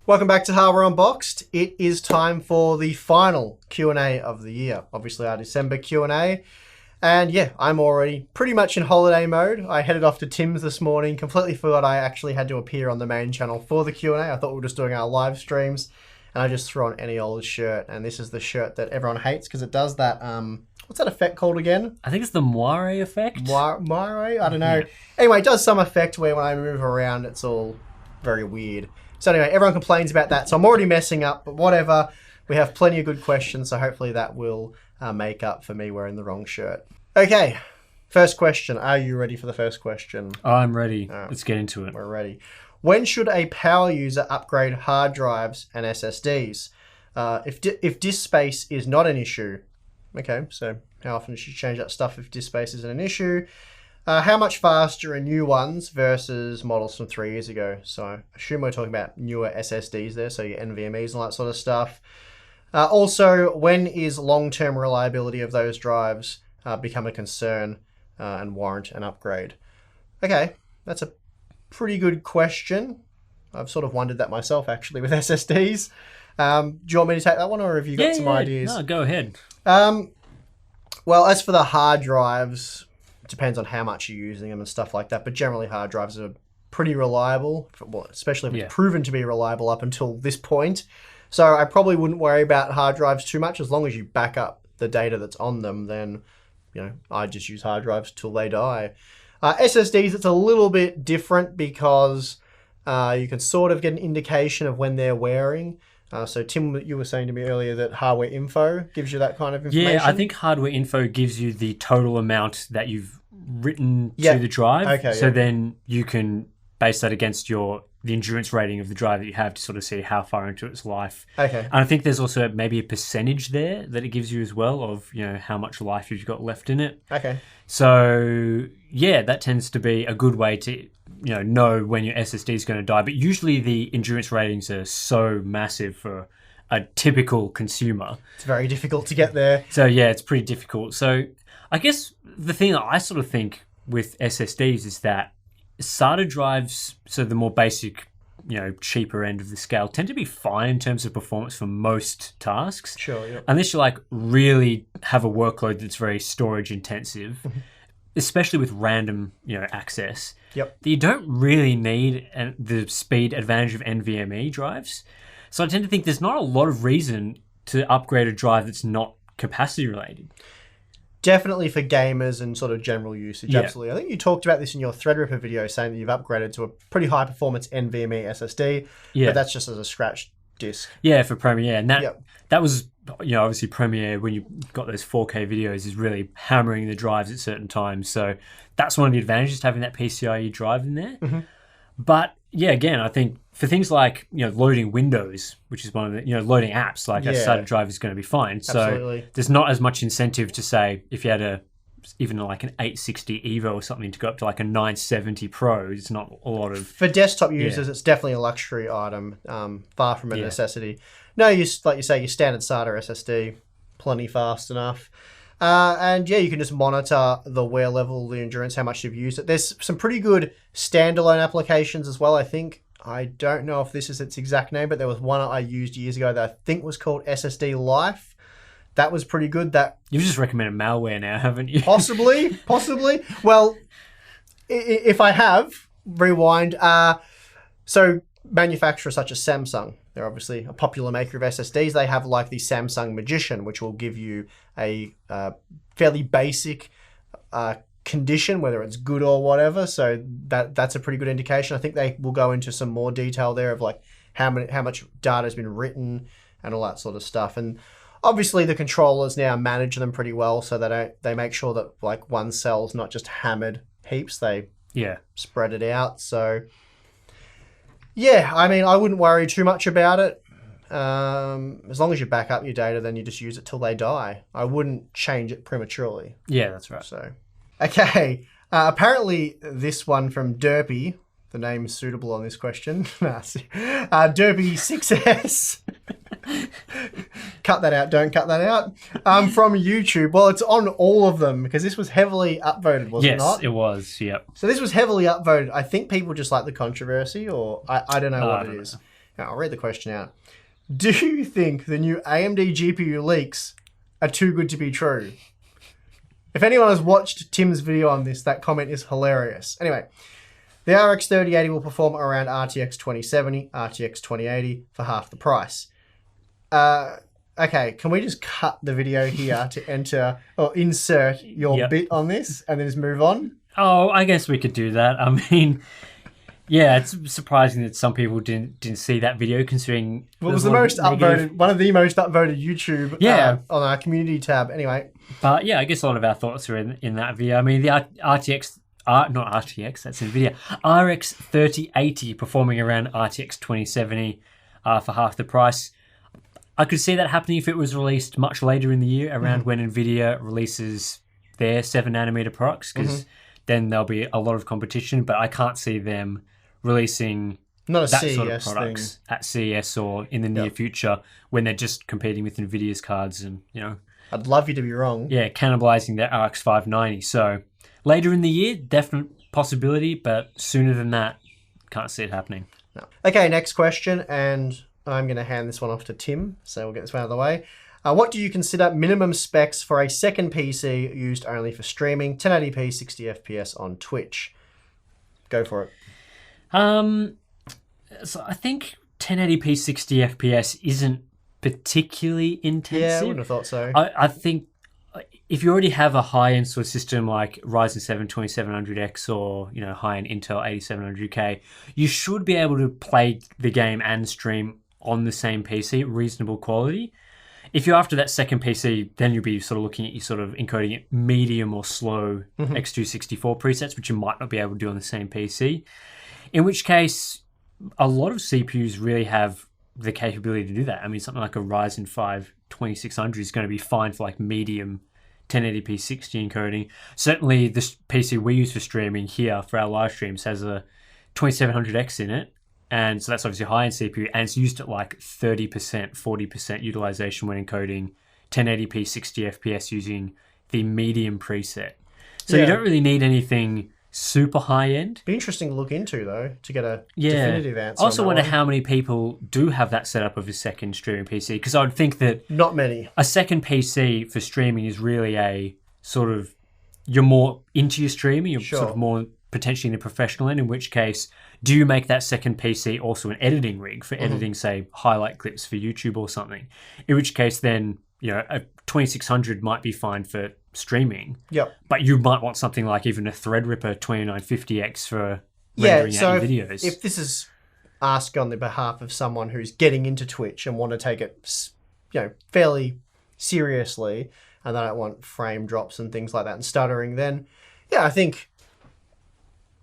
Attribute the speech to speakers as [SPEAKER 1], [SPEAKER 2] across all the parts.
[SPEAKER 1] Welcome back to Hardware Unboxed. It is time for the final Q&A of the year. Obviously our December Q&A. And yeah, I'm already pretty much in holiday mode. I headed off to Tim's this morning, completely forgot I actually had to appear on the main channel for the Q&A. I thought we were just doing our live streams. And I just threw on any old shirt. And this is the shirt that everyone hates because it does that, what's that effect called again?
[SPEAKER 2] I think it's the moire effect.
[SPEAKER 1] Moire? I don't know.
[SPEAKER 2] Yeah.
[SPEAKER 1] Anyway, it does some effect where when I move around, it's all very weird. So anyway, everyone complains about that. So I'm already messing up, but whatever. We have plenty of good questions, so hopefully that will make up for me wearing the wrong shirt. Okay, first question. Are you ready for the first question?
[SPEAKER 2] I'm ready. Let's get into it.
[SPEAKER 1] We're ready. When should a power user upgrade hard drives and SSDs? If disk space is not an issue, okay, so how often should you change that stuff if disk space isn't an issue? How much faster are new ones versus models from 3 years ago? So I assume we're talking about newer SSDs there, so your NVMEs and all that sort of stuff. Also, when is long-term reliability of those drives become a concern and warrant an upgrade? Okay, that's a pretty good question. I've sort of wondered that myself, actually, with SSDs. Do you want me to take that one, or have you got some ideas?
[SPEAKER 2] No, go ahead.
[SPEAKER 1] Well, as for the hard drives, it depends on how much you're using them and stuff like that, but generally hard drives are pretty reliable, especially if it's proven to be reliable up until this point. So I probably wouldn't worry about hard drives too much. As long as you back up the data that's on them, then I just use hard drives till they die. SSDs, it's a little bit different because you can sort of get an indication of when they're wearing. So Tim, you were saying to me earlier that hardware info gives you that kind of information.
[SPEAKER 2] Yeah, I think hardware info gives you the total amount that you've written to the drive. Okay, so then you can base that against the endurance rating of the drive that you have to sort of see how far into its life.
[SPEAKER 1] Okay.
[SPEAKER 2] And I think there's also maybe a percentage there that it gives you as well of how much life you've got left in it.
[SPEAKER 1] Okay.
[SPEAKER 2] So yeah, that tends to be a good way to know when your SSD is going to die. But usually the endurance ratings are so massive for a typical consumer.
[SPEAKER 1] It's very difficult to get there.
[SPEAKER 2] So yeah, it's pretty difficult. So I guess the thing that I sort of think with SSDs is that SATA drives, so the more basic, cheaper end of the scale, tend to be fine in terms of performance for most tasks.
[SPEAKER 1] Sure, yeah.
[SPEAKER 2] Unless you really have a workload that's very storage intensive, especially with random, access.
[SPEAKER 1] Yep.
[SPEAKER 2] That you don't really need the speed advantage of NVMe drives. So I tend to think there's not a lot of reason to upgrade a drive that's not capacity related.
[SPEAKER 1] Definitely for gamers and sort of general usage, absolutely. I think you talked about this in your Threadripper video, saying that you've upgraded to a pretty high performance NVMe SSD, but that's just as a scratch disk.
[SPEAKER 2] Yeah, for Premiere. And that was, obviously Premiere, when you got those 4K videos, is really hammering the drives at certain times. So that's one of the advantages to having that PCIe drive in there. Mm-hmm. But yeah, again, I think for things like, loading Windows, which is one of the, loading apps, like a SATA drive is going to be fine.
[SPEAKER 1] Absolutely.
[SPEAKER 2] So there's not as much incentive to say, if you had even like an 860 Evo or something to go up to like a 970 Pro, it's not a lot of...
[SPEAKER 1] For desktop users, it's definitely a luxury item, far from a necessity. No, like you say, your standard SATA SSD, plenty fast enough. And yeah, you can just monitor the wear level, the endurance, how much you've used it. There's some pretty good standalone applications as well, I think. I don't know if this is its exact name, but there was one I used years ago that I think was called SSD Life. That was pretty good. You've
[SPEAKER 2] just recommended malware now, haven't you?
[SPEAKER 1] Possibly. Well, if I have, rewind. So manufacturers such as Samsung, they're obviously a popular maker of SSDs. They have like the Samsung Magician, which will give you a fairly basic condition, whether it's good or whatever. So that's a pretty good indication. I think they will go into some more detail there of like how much data has been written and all that sort of stuff. And obviously the controllers now manage them pretty well, so they make sure that like one cell's not just hammered heaps. They spread it out. So yeah, I mean, I wouldn't worry too much about it. As long as you back up your data, then you just use it till they die. I wouldn't change it prematurely.
[SPEAKER 2] Yeah, that's right.
[SPEAKER 1] So, okay. Apparently, this one from Derpy, the name is suitable on this question. Derpy 6S. Cut that out. Don't cut that out. From YouTube. Well, it's on all of them because this was heavily upvoted, was it not?
[SPEAKER 2] Yes, it was. Yep.
[SPEAKER 1] So this was heavily upvoted. I think people just like the controversy, or I don't know what it is. Now, I'll read the question out. Do you think the new AMD GPU leaks are too good to be true? If anyone has watched Tim's video on this, that comment is hilarious. Anyway, the RX 3080 will perform around RTX 2070, RTX 2080 for half the price. Okay, can we just cut the video here to enter or insert your bit on this and then just move on?
[SPEAKER 2] Oh, I guess we could do that. I mean, yeah, it's surprising that some people didn't see that video, considering
[SPEAKER 1] it was the most upvoted, one of the most upvoted YouTube on our community tab. Anyway,
[SPEAKER 2] but yeah, I guess a lot of our thoughts are in that video. I mean, the RTX, not RTX, that's Nvidia, RX 3080 performing around RTX 2070 for half the price. I could see that happening if it was released much later in the year, around when Nvidia releases their 7nm products, because then there'll be a lot of competition. But I can't see them releasing that sort of products at CES or in the near future, when they're just competing with Nvidia's cards and, you know.
[SPEAKER 1] I'd love you to be wrong.
[SPEAKER 2] Yeah, cannibalizing their RX 590. So later in the year, definite possibility, but sooner than that, can't see it happening.
[SPEAKER 1] No. Okay, next question, and I'm going to hand this one off to Tim, so we'll get this one out of the way. What do you consider minimum specs for a second PC used only for streaming, 1080p, 60 FPS on Twitch? Go for it.
[SPEAKER 2] So I think 1080p 60 FPS isn't particularly intensive.
[SPEAKER 1] Yeah, I wouldn't have thought so.
[SPEAKER 2] I think if you already have a high-end sort of system like Ryzen 7 2700X or, you know, high-end Intel 8700K, you should be able to play the game and stream on the same PC, reasonable quality. If you're after that second PC, then you'll be sort of looking at you sort of encoding it medium or slow X264 presets, which you might not be able to do on the same PC. In which case, a lot of CPUs really have the capability to do that. I mean, something like a Ryzen 5 2600 is going to be fine for like medium 1080p 60 encoding. Certainly, this PC we use for streaming here for our live streams has a 2700X in it. And so that's obviously a high-end CPU, and it's used at like 30%, 40% utilization when encoding 1080p 60 FPS using the medium preset. So you don't really need anything super high-end.
[SPEAKER 1] Be interesting to look into, though, to get a definitive answer.
[SPEAKER 2] I also wonder how many people do have that setup of a second streaming PC, because I would think that
[SPEAKER 1] not many.
[SPEAKER 2] A second PC for streaming is really a sort of, you're more into your streaming, you're sort of more potentially in a professional end, in which case, do you make that second PC also an editing rig for editing, say, highlight clips for YouTube or something? In which case, then, you know, a 2600 might be fine for streaming.
[SPEAKER 1] Yep.
[SPEAKER 2] But you might want something like even a Threadripper 2950X for rendering out your videos.
[SPEAKER 1] If this is asked on the behalf of someone who's getting into Twitch and want to take it, you know, fairly seriously, and they don't want frame drops and things like that and stuttering, then, yeah, I think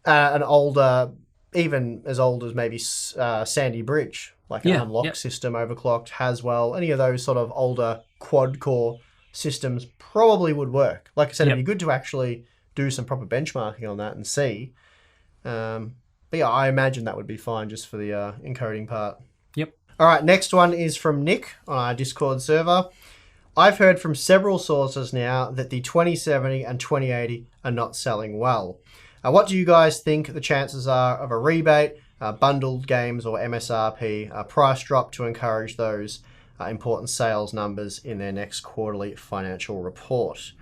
[SPEAKER 1] an older, even as old as maybe Sandy Bridge, like an unlock system overclocked, Haswell, any of those sort of older quad-core systems probably would work. Like I said, it'd be good to actually do some proper benchmarking on that and see. But yeah, I imagine that would be fine just for the encoding part.
[SPEAKER 2] Yep.
[SPEAKER 1] All right, next one is from Nick on our Discord server. I've heard from several sources now that the 2070 and 2080 are not selling well. What do you guys think the chances are of a rebate, bundled games or MSRP price drop to encourage those important sales numbers in their next quarterly financial report?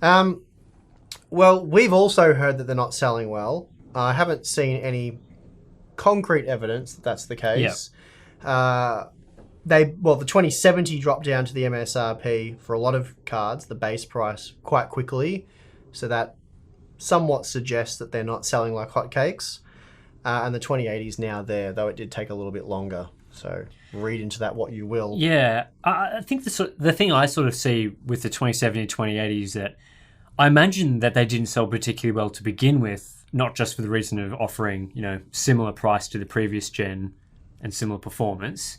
[SPEAKER 1] Well, we've also heard that they're not selling well. I haven't seen any concrete evidence that that's the case. The 2070 dropped down to the MSRP for a lot of cards, the base price, quite quickly. So that somewhat suggests that they're not selling like hotcakes. And the 2080 is now there, though it did take a little bit longer. So read into that what you will.
[SPEAKER 2] Yeah, I think the thing I sort of see with the 2070 and 2080 is that I imagine that they didn't sell particularly well to begin with, not just for the reason of offering, you know, similar price to the previous gen and similar performance,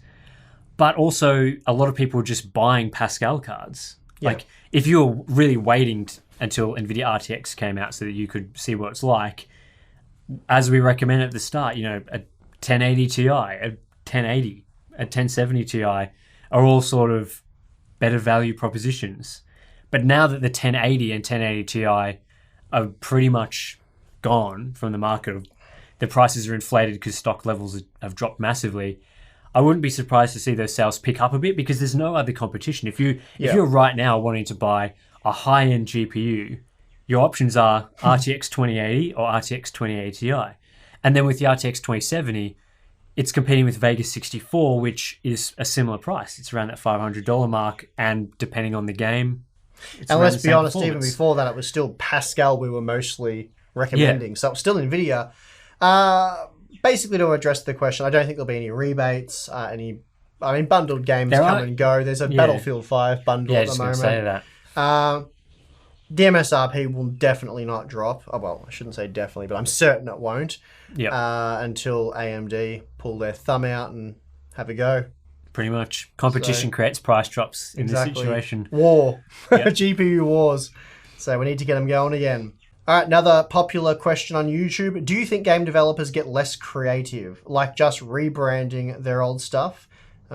[SPEAKER 2] but also a lot of people were just buying Pascal cards. Yeah. Like, if you were really waiting until Nvidia RTX came out so that you could see what it's like, as we recommend at the start, you know, a 1080 Ti, a 1080, a 1070 Ti are all sort of better value propositions. But now that the 1080 and 1080 Ti are pretty much gone from the market, the prices are inflated because stock levels have dropped massively, I wouldn't be surprised to see those sales pick up a bit because there's no other competition. If you're right now wanting to buy a high-end GPU, your options are RTX 2080 or RTX 2080 Ti. And then with the RTX 2070, it's competing with Vegas 64, which is a similar price. It's around that $500 mark, and depending on the game, it's
[SPEAKER 1] and
[SPEAKER 2] around
[SPEAKER 1] let's
[SPEAKER 2] the
[SPEAKER 1] be
[SPEAKER 2] same
[SPEAKER 1] honest, even
[SPEAKER 2] performance.
[SPEAKER 1] before that, it was still Pascal we were mostly recommending. So it's still Nvidia. Basically, to address the question, I don't think there'll be any rebates, bundled games come and go. There's a Battlefield 5 bundle at the moment.
[SPEAKER 2] Say that.
[SPEAKER 1] The MSRP will definitely not drop. Oh, well, I shouldn't say definitely, but I'm certain it won't. Until AMD pull their thumb out and have a go.
[SPEAKER 2] Pretty much. Competition creates price drops in this situation.
[SPEAKER 1] War. GPU wars. So we need to get them going again. All right, another popular question on YouTube. Do you think game developers get less creative, like just rebranding their old stuff,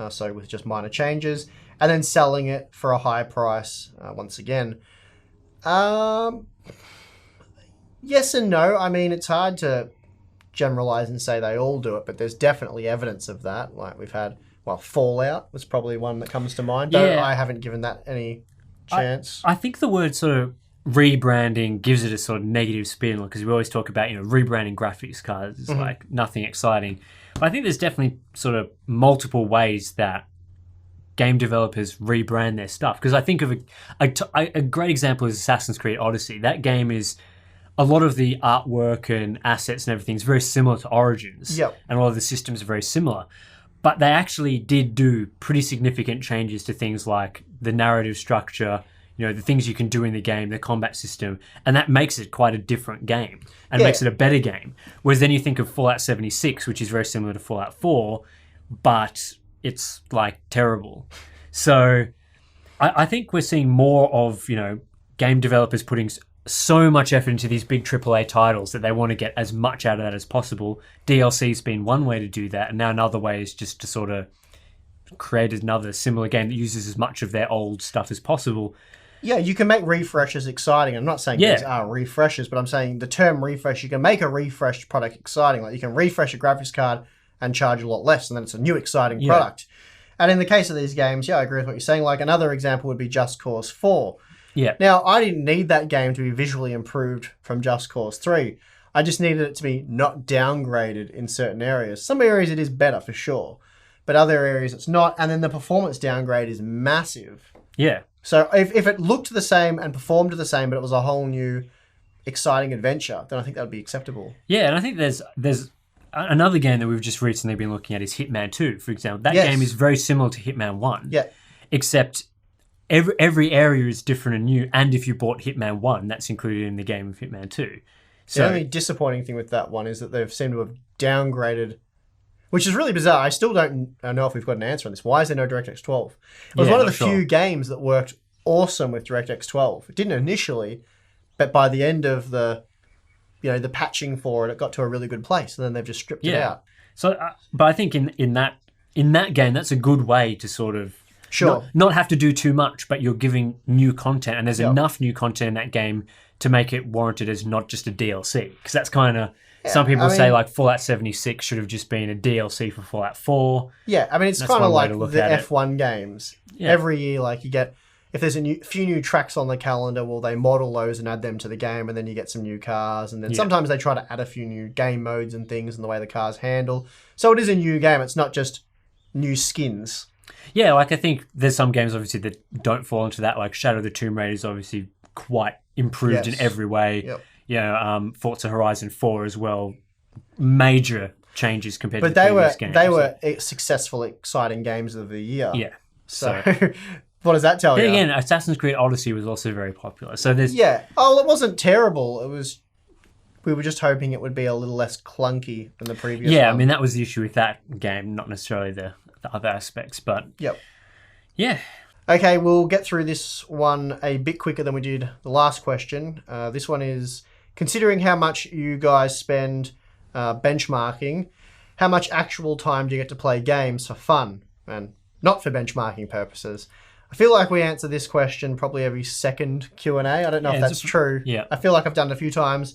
[SPEAKER 1] so with just minor changes, and then selling it for a high price once again? Yes and no. I mean, it's hard to generalize and say they all do it, but there's definitely evidence of that. Like we've had, Fallout was probably one that comes to mind. Though I haven't given that any chance.
[SPEAKER 2] I think the word sort of rebranding gives it a sort of negative spin because we always talk about rebranding graphics cards. It's like nothing exciting. But I think there's definitely sort of multiple ways that game developers rebrand their stuff. Because I think of a great example is Assassin's Creed Odyssey. That game is a lot of the artwork and assets and everything is very similar to Origins.
[SPEAKER 1] Yep.
[SPEAKER 2] And a lot of the systems are very similar. But they actually did do pretty significant changes to things like the narrative structure, the things you can do in the game, the combat system, and that makes it quite a different game and makes it a better game. Whereas then you think of Fallout 76, which is very similar to Fallout 4, but it's like terrible. So I think we're seeing more of, game developers putting so much effort into these big AAA titles that they want to get as much out of that as possible. DLC's been one way to do that, and now another way is just to sort of create another similar game that uses as much of their old stuff as possible.
[SPEAKER 1] Yeah, you can make refreshes exciting. I'm not saying these are refreshes, but I'm saying the term refresh, you can make a refreshed product exciting. Like you can refresh a graphics card and charge a lot less, and then it's a new exciting product. And in the case of these games, I agree with what you're saying. Like another example would be Just Cause 4.
[SPEAKER 2] Yeah.
[SPEAKER 1] Now, I didn't need that game to be visually improved from Just Cause 3. I just needed it to be not downgraded in certain areas. Some areas it is better, for sure. But other areas it's not. And then the performance downgrade is massive.
[SPEAKER 2] Yeah.
[SPEAKER 1] So if it looked the same and performed the same, but it was a whole new exciting adventure, then I think that would be acceptable.
[SPEAKER 2] Yeah, and I think there's another game that we've just recently been looking at is Hitman 2, for example. That game is very similar to Hitman 1.
[SPEAKER 1] Yeah.
[SPEAKER 2] Except every area is different and new, and if you bought Hitman 1, that's included in the game of Hitman 2. So,
[SPEAKER 1] the only disappointing thing with that one is that they've seemed to have downgraded, which is really bizarre. I still don't know if we've got an answer on this. Why is there no DirectX 12? It was one of the few games that worked awesome with DirectX 12. It didn't initially, but by the end of the patching for it, it got to a really good place, and then they've just stripped it out.
[SPEAKER 2] So, but I think in that game, that's a good way to sort of not have to do too much, but you're giving new content, and there's enough new content in that game to make it warranted as not just a DLC. Because that's kind of some people say like Fallout 76 should have just been a DLC for Fallout 4.
[SPEAKER 1] Yeah, I mean it's kind of like the F1 games. Yeah. Every year, like you get. If there's a few new tracks on the calendar, well, they model those and add them to the game, and then you get some new cars. And then sometimes they try to add a few new game modes and things and the way the cars handle. So it is a new game. It's not just new skins.
[SPEAKER 2] Yeah, like I think there's some games, obviously, that don't fall into that. Like Shadow of the Tomb Raider is obviously quite improved in every way. Yep. Forza Horizon 4 as well. Major changes compared to the previous games.
[SPEAKER 1] They were successful, exciting games of the year.
[SPEAKER 2] Yeah.
[SPEAKER 1] So... What does that tell you?
[SPEAKER 2] Again, Assassin's Creed Odyssey was also very popular. So there's
[SPEAKER 1] it wasn't terrible. We were just hoping it would be a little less clunky than the previous one.
[SPEAKER 2] I mean that was the issue with that game, not necessarily the other aspects, but yeah.
[SPEAKER 1] Okay, we'll get through this one a bit quicker than we did the last question. This one is, considering how much you guys spend benchmarking, how much actual time do you get to play games for fun and not for benchmarking purposes? I feel like we answer this question probably every second Q&A. I don't know if that's true.
[SPEAKER 2] Yeah.
[SPEAKER 1] I feel like I've done it a few times.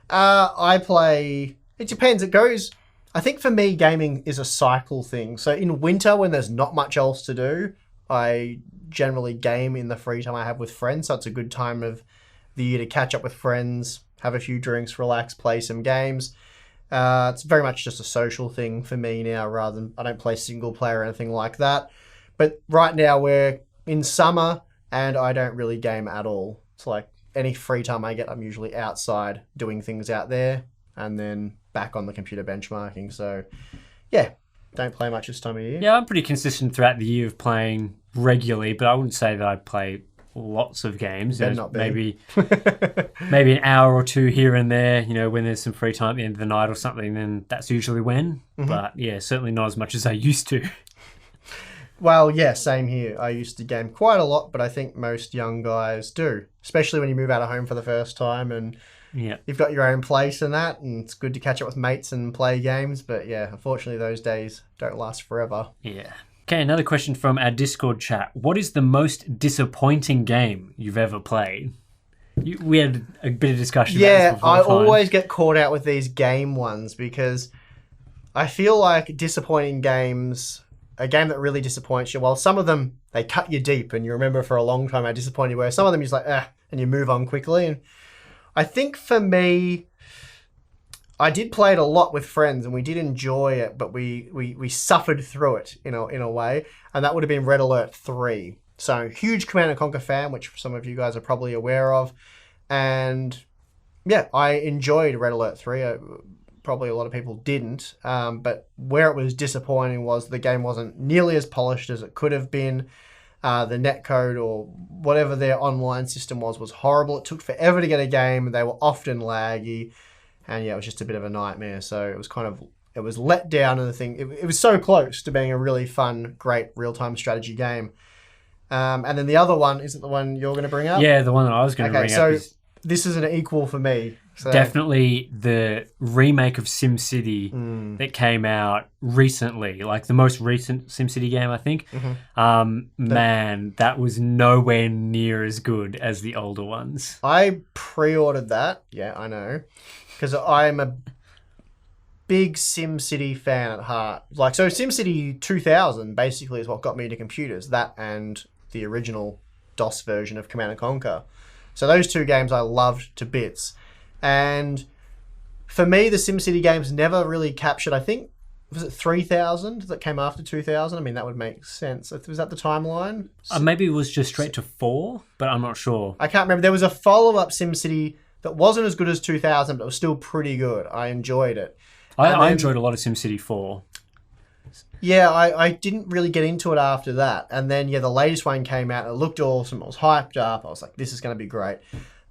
[SPEAKER 1] I play... It depends. It goes... I think for me, gaming is a cycle thing. So in winter, when there's not much else to do, I generally game in the free time I have with friends. So it's a good time of the year to catch up with friends, have a few drinks, relax, play some games. It's very much just a social thing for me now, rather than I don't play single player or anything like that. But right now we're in summer and I don't really game at all. It's like any free time I get, I'm usually outside doing things out there and then back on the computer benchmarking. So yeah, don't play much this time of year.
[SPEAKER 2] Yeah, I'm pretty consistent throughout the year of playing regularly, but I wouldn't say that I play lots of games. Maybe an hour or two here and there, when there's some free time at the end of the night or something, then that's usually when. Mm-hmm. But yeah, certainly not as much as I used to.
[SPEAKER 1] Well, yeah, same here. I used to game quite a lot, but I think most young guys do, especially when you move out of home for the first time and you've got your own place and that, and it's good to catch up with mates and play games. But yeah, unfortunately, those days don't last forever.
[SPEAKER 2] Yeah. Okay, another question from our Discord chat. What is the most disappointing game you've ever played? We had a bit of discussion about this before.
[SPEAKER 1] I always get caught out with these game ones because I feel like disappointing games, a game that really disappoints you, well, some of them, they cut you deep and you remember for a long time how disappointed you were. Some of them you're just like, and you move on quickly. And I think for me, I did play it a lot with friends and we did enjoy it, but we suffered through it in a way, and that would have been Red Alert 3. So huge Command & Conquer fan, which some of you guys are probably aware of. And yeah, I enjoyed Red Alert 3. Probably a lot of people didn't. But where it was disappointing was the game wasn't nearly as polished as it could have been. The netcode or whatever their online system was horrible. It took forever to get a game. They were often laggy. And yeah, it was just a bit of a nightmare. So it was let down, and the thing, it was so close to being a really fun, great real-time strategy game. And then the other one, is it the one you're going to bring up?
[SPEAKER 2] Yeah, the one that I was going to bring up.
[SPEAKER 1] So this is an equal for me. So.
[SPEAKER 2] Definitely the remake of SimCity that came out recently, like the most recent SimCity game, I think. Mm-hmm. Man, that was nowhere near as good as the older ones.
[SPEAKER 1] I pre-ordered that. Yeah, I know. Because I'm a big SimCity fan at heart. So SimCity 2000 basically is what got me into computers. That and the original DOS version of Command & Conquer. So those two games I loved to bits. And for me, the SimCity games never really captured, I think, was it 3000 that came after 2000? I mean, that would make sense. Was that the timeline?
[SPEAKER 2] Maybe it was just straight to 4, but I'm not sure.
[SPEAKER 1] I can't remember. There was a follow-up SimCity that wasn't as good as 2000, but it was still pretty good. I enjoyed it.
[SPEAKER 2] I enjoyed a lot of SimCity 4.
[SPEAKER 1] Yeah, I didn't really get into it after that. And then, the latest one came out. It looked awesome. I was hyped up. I was like, this is going to be great.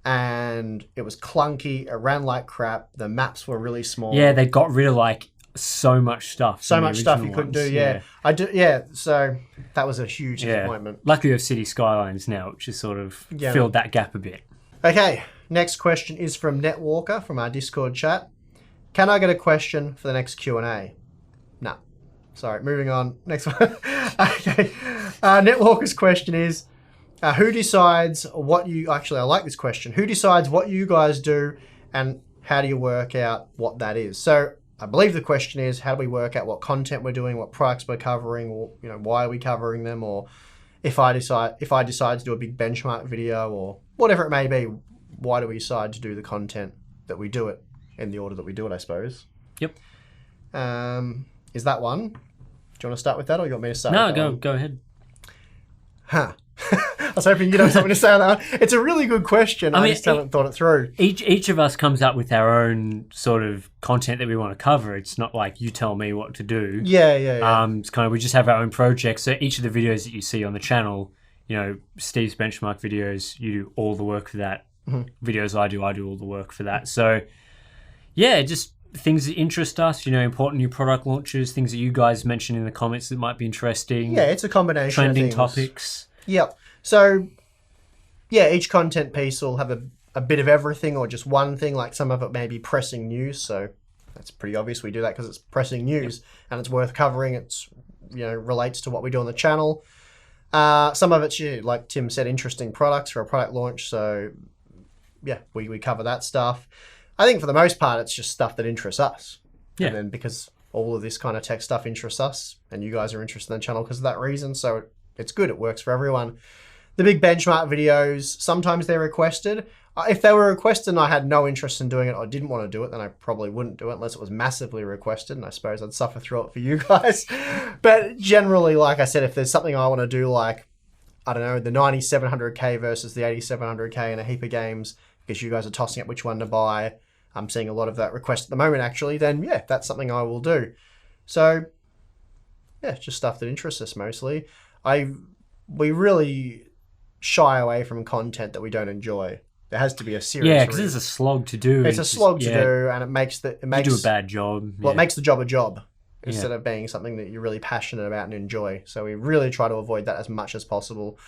[SPEAKER 1] And it was clunky. It ran like crap. The maps were really small.
[SPEAKER 2] Yeah, they got rid of so much stuff.
[SPEAKER 1] So much stuff you couldn't do, yeah. So that was a huge disappointment.
[SPEAKER 2] Luckily, we have City Skylines now, which has sort of filled that gap a bit.
[SPEAKER 1] Okay, next question is from Netwalker from our Discord chat. Can I get a question for the next Q&A? No. Sorry, moving on. Next one. Okay. Netwalker's question is, who decides what you... Actually, I like this question. Who decides what you guys do and how do you work out what that is? So I believe the question is, how do we work out what content we're doing, what products we're covering, or why are we covering them, or if I decide to do a big benchmark video or whatever it may be, why do we decide to do the content that we do it in the order that we do it, I suppose?
[SPEAKER 2] Yep.
[SPEAKER 1] Is that one? Do you want to start with that, or you want me to start?
[SPEAKER 2] No, go ahead.
[SPEAKER 1] Huh. I was hoping you'd have something to say on that one. It's a really good question. I just haven't thought it through.
[SPEAKER 2] Each of us comes up with our own sort of content that we want to cover. It's not like you tell me what to do.
[SPEAKER 1] Yeah.
[SPEAKER 2] It's kind of, we just have our own projects. So each of the videos that you see on the channel, Steve's benchmark videos, you do all the work for that. Mm-hmm. Videos I do all the work for that. So yeah, just things that interest us, important new product launches, things that you guys mention in the comments that might be interesting.
[SPEAKER 1] Yeah, it's a combination
[SPEAKER 2] trending
[SPEAKER 1] of things.
[SPEAKER 2] Topics.
[SPEAKER 1] Yep. So, yeah, each content piece will have a bit of everything or just one thing. Like some of it may be pressing news, so that's pretty obvious. We do that because it's pressing news and it's worth covering. It's relates to what we do on the channel. Some of it's, like Tim said, interesting products for a product launch. So, yeah, we cover that stuff. I think for the most part, it's just stuff that interests us.
[SPEAKER 2] Yeah.
[SPEAKER 1] And then because all of this kind of tech stuff interests us, and you guys are interested in the channel because of that reason. So it's good. It works for everyone. The big benchmark videos, sometimes they're requested. If they were requested and I had no interest in doing it or didn't want to do it, then I probably wouldn't do it unless it was massively requested, and I suppose I'd suffer through it for you guys. But generally, like I said, if there's something I want to do, like, I don't know, the 9700K versus the 8700K and a heap of games, because you guys are tossing up which one to buy, I'm seeing a lot of that request at the moment, actually, then yeah, that's something I will do. So, yeah, it's just stuff that interests us mostly. We really shy away from content that we don't enjoy. There has to be a serious
[SPEAKER 2] Yeah, because it's a slog to do.
[SPEAKER 1] It's a slog to do, and it makes
[SPEAKER 2] you do a bad job.
[SPEAKER 1] Well, it makes the job a job instead of being something that you're really passionate about and enjoy. So we really try to avoid that as much as possible.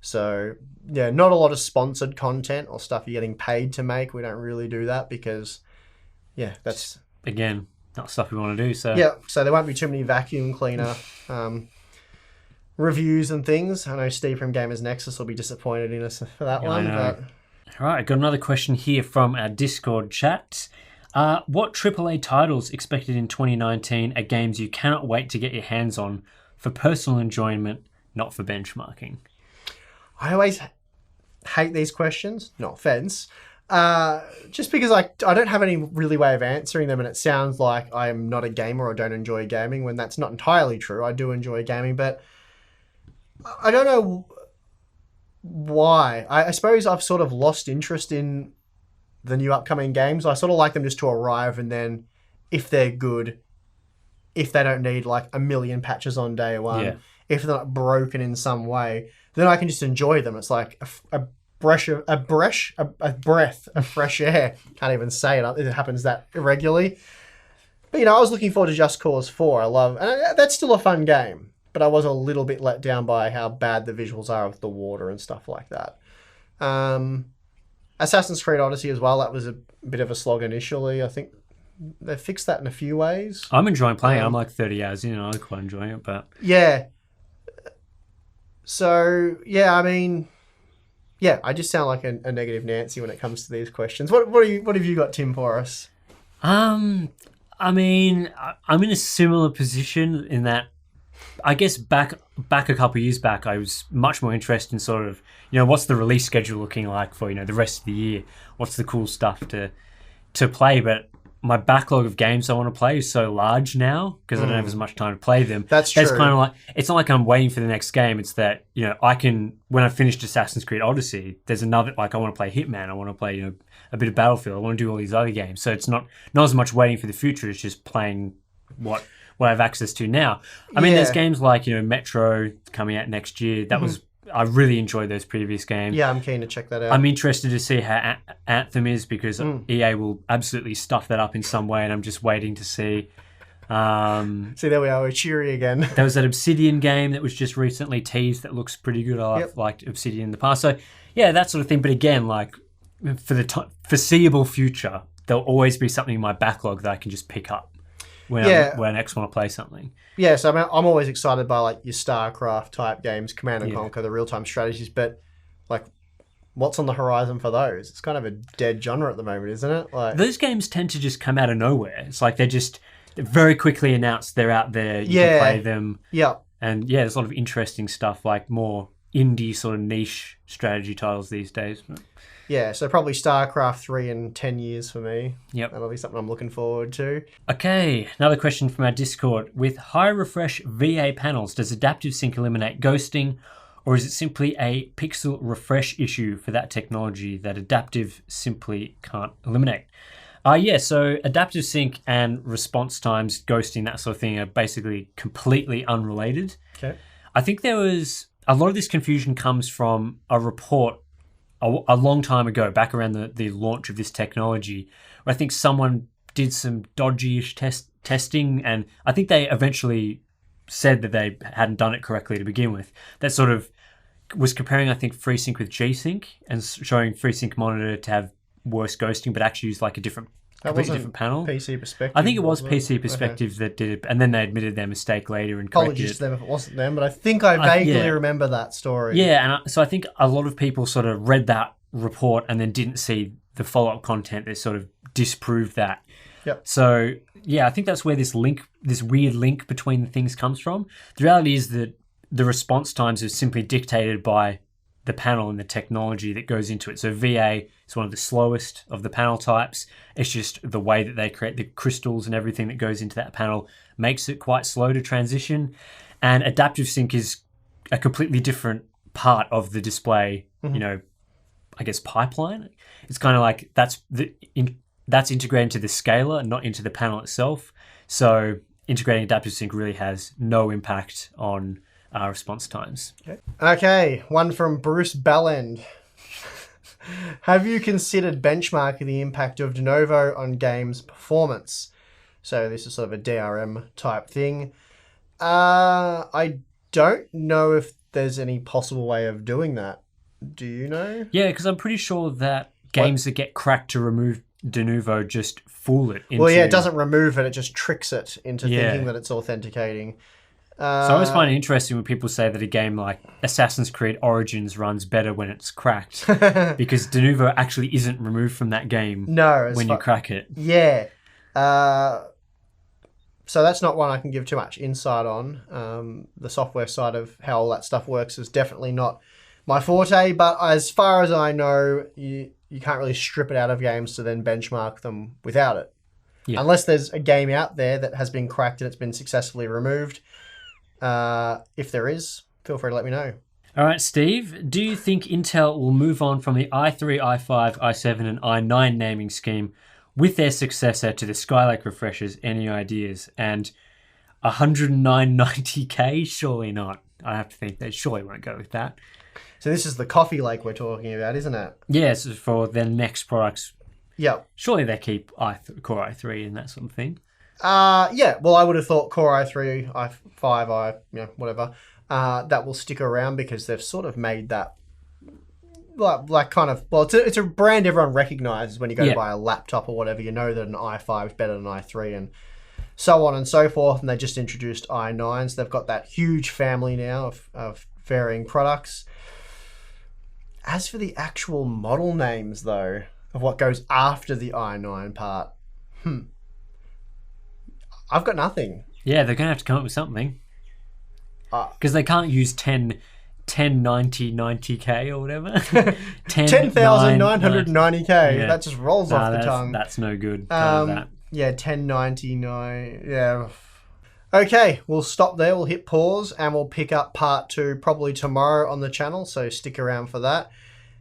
[SPEAKER 1] So yeah, not a lot of sponsored content or stuff you're getting paid to make. We don't really do that because, yeah, that's
[SPEAKER 2] again not stuff we want to do. So
[SPEAKER 1] yeah, so there won't be too many vacuum cleaner reviews and things. I know Steve from Gamers Nexus will be disappointed in us for that one. But
[SPEAKER 2] all right, got another question here from our Discord chat. What AAA titles expected in 2019 are games you cannot wait to get your hands on for personal enjoyment, not for benchmarking?
[SPEAKER 1] I always hate these questions, no offense, just because I don't have any really way of answering them, and it sounds like I am not a gamer or don't enjoy gaming, when that's not entirely true. I do enjoy gaming, but I don't know why. I suppose I've sort of lost interest in the new upcoming games. I sort of like them just to arrive, and then if they're good, if they don't need like a million patches on day one, if they're not broken in some way, then I can just enjoy them. It's like a breath of fresh air. Can't even say it. It happens that irregularly. But, I was looking forward to Just Cause 4. And that's still a fun game. But I was a little bit let down by how bad the visuals are with the water and stuff like that. Assassin's Creed Odyssey as well, that was a bit of a slog initially. I think they fixed that in a few ways.
[SPEAKER 2] I'm enjoying playing it. I'm like 30 hours in, and I'm quite enjoying it. But
[SPEAKER 1] yeah. So, yeah, I mean, yeah, I just sound like a negative Nancy when it comes to these questions. What have you got, Tim, for us?
[SPEAKER 2] I mean, I'm in a similar position in that I guess back a couple of years back, I was much more interested in sort of, what's the release schedule looking like for, the rest of the year? What's the cool stuff to play? But my backlog of games I want to play is so large now because I don't have as much time to play them.
[SPEAKER 1] That's true.
[SPEAKER 2] It's kind of like, it's not like I'm waiting for the next game. It's that, I can, when I finished Assassin's Creed Odyssey, there's another, like I want to play Hitman. I want to play, a bit of Battlefield. I want to do all these other games. So it's not as much waiting for the future. It's just playing what I have access to now. I mean, there's games like, Metro coming out next year. That was, I really enjoyed those previous games.
[SPEAKER 1] Yeah, I'm keen to check that out.
[SPEAKER 2] I'm interested to see how Anthem is because EA will absolutely stuff that up in some way, and I'm just waiting to see.
[SPEAKER 1] See, there we are. We're cheery again.
[SPEAKER 2] There was that Obsidian game that was just recently teased that looks pretty good. I've liked Obsidian in the past. So, yeah, that sort of thing. But again, like, for the foreseeable future, there'll always be something in my backlog that I can just pick up when I next want to play something.
[SPEAKER 1] Yeah, so I'm always excited by like your StarCraft type games, Command and Conquer, the real-time strategies, but like what's on the horizon for those? It's kind of a dead genre at the moment, isn't it? Like
[SPEAKER 2] those games tend to just come out of nowhere. It's like they're very quickly announced they're out there, you can play them.
[SPEAKER 1] Yeah.
[SPEAKER 2] And yeah, there's a lot of interesting stuff, like more indie sort of niche strategy titles these days.
[SPEAKER 1] Yeah, so probably StarCraft 3 in 10 years for me.
[SPEAKER 2] Yep.
[SPEAKER 1] That'll be something I'm looking forward to.
[SPEAKER 2] Okay, another question from our Discord. With high refresh VA panels, does adaptive sync eliminate ghosting, or is it simply a pixel refresh issue for that technology that adaptive simply can't eliminate? So adaptive sync and response times, ghosting, that sort of thing are basically completely unrelated.
[SPEAKER 1] Okay.
[SPEAKER 2] I think there was a lot of this confusion comes from a report a long time ago, back around the launch of this technology, where I think someone did some dodgy-ish testing, and I think they eventually said that they hadn't done it correctly to begin with. That sort of was comparing, I think, FreeSync with G-Sync and showing FreeSync monitor to have worse ghosting, but actually use like a completely different panel.
[SPEAKER 1] PC Perspective.
[SPEAKER 2] I think it was PC Perspective that did it, and then they admitted their mistake later and corrected
[SPEAKER 1] Apologies to them if it wasn't them, but I think I vaguely remember that story.
[SPEAKER 2] Yeah, and so I think a lot of people sort of read that report and then didn't see the follow-up content that sort of disproved that.
[SPEAKER 1] Yep.
[SPEAKER 2] So yeah, I think that's where this weird link between the things comes from. The reality is that the response times are simply dictated by the panel and the technology that goes into it. So VA is one of the slowest of the panel types. It's just the way that they create the crystals and everything that goes into that panel makes it quite slow to transition. And adaptive sync is a completely different part of the display, you know, I guess pipeline. It's kind of like that's integrated into the scaler, not into the panel itself. So integrating adaptive sync really has no impact on response times.
[SPEAKER 1] Okay, one from Bruce Bellend. Have you considered benchmarking the impact of de novo on games performance? So this is sort of a DRM type thing. I don't know if there's any possible way of doing that. Do you know?
[SPEAKER 2] Yeah, because I'm pretty sure that games that get cracked to remove de novo just fool it into...
[SPEAKER 1] Well, yeah, it doesn't remove it, it just tricks it into thinking that it's authenticating.
[SPEAKER 2] So I always find it interesting when people say that a game like Assassin's Creed Origins runs better when it's cracked, because de novo actually isn't removed from that game when you crack it.
[SPEAKER 1] Yeah. So that's not one I can give too much insight on. The software side of how all that stuff works is definitely not my forte, but as far as I know, you can't really strip it out of games to then benchmark them without it. Yeah. Unless there's a game out there that has been cracked and it's been successfully removed. If there is, feel free to let me know.
[SPEAKER 2] All right, Steve, do you think Intel will move on from the i3, i5, i7 and i9 naming scheme with their successor to the Skylake refreshers? Any ideas? And 109.90K? Surely not. I have to think they surely won't go with that.
[SPEAKER 1] So this is the Coffee Lake we're talking about, isn't it?
[SPEAKER 2] Yes, for their next products.
[SPEAKER 1] Yep.
[SPEAKER 2] Surely they keep Core i3 and that sort of thing.
[SPEAKER 1] Yeah. Well, I would have thought Core i3, i5, whatever. That will stick around because they've sort of made that like kind of, well, it's a brand everyone recognizes when you go to buy a laptop or whatever. You know that an i5 is better than an i3 and so on and so forth. And they just introduced i9s. They've got that huge family now of varying products. As for the actual model names, though, of what goes after the i9 part, I've got nothing.
[SPEAKER 2] Yeah, they're going to have to come up with something. Because they can't use 1090K or whatever.
[SPEAKER 1] 10,990K. Yeah. That just rolls off the tongue.
[SPEAKER 2] That's no good.
[SPEAKER 1] Yeah, 1099. Yeah. Okay, we'll stop there. We'll hit pause and we'll pick up part 2 probably tomorrow on the channel. So stick around for that.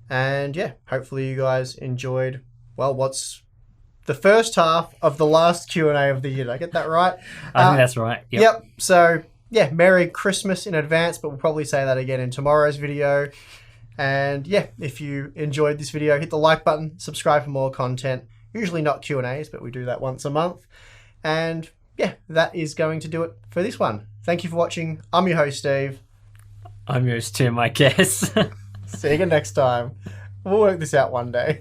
[SPEAKER 1] And yeah, hopefully you guys enjoyed, well, what's the first half of the last Q&A of the year. Did I get that right?
[SPEAKER 2] I think that's right.
[SPEAKER 1] Yep. So yeah, Merry Christmas in advance, but we'll probably say that again in tomorrow's video. And yeah, if you enjoyed this video, hit the like button, subscribe for more content. Usually not Q&As, but we do that once a month. And yeah, that is going to do it for this one. Thank you for watching. I'm your host, Steve.
[SPEAKER 2] I'm yours, Tim, I guess.
[SPEAKER 1] See you again next time. We'll work this out one day.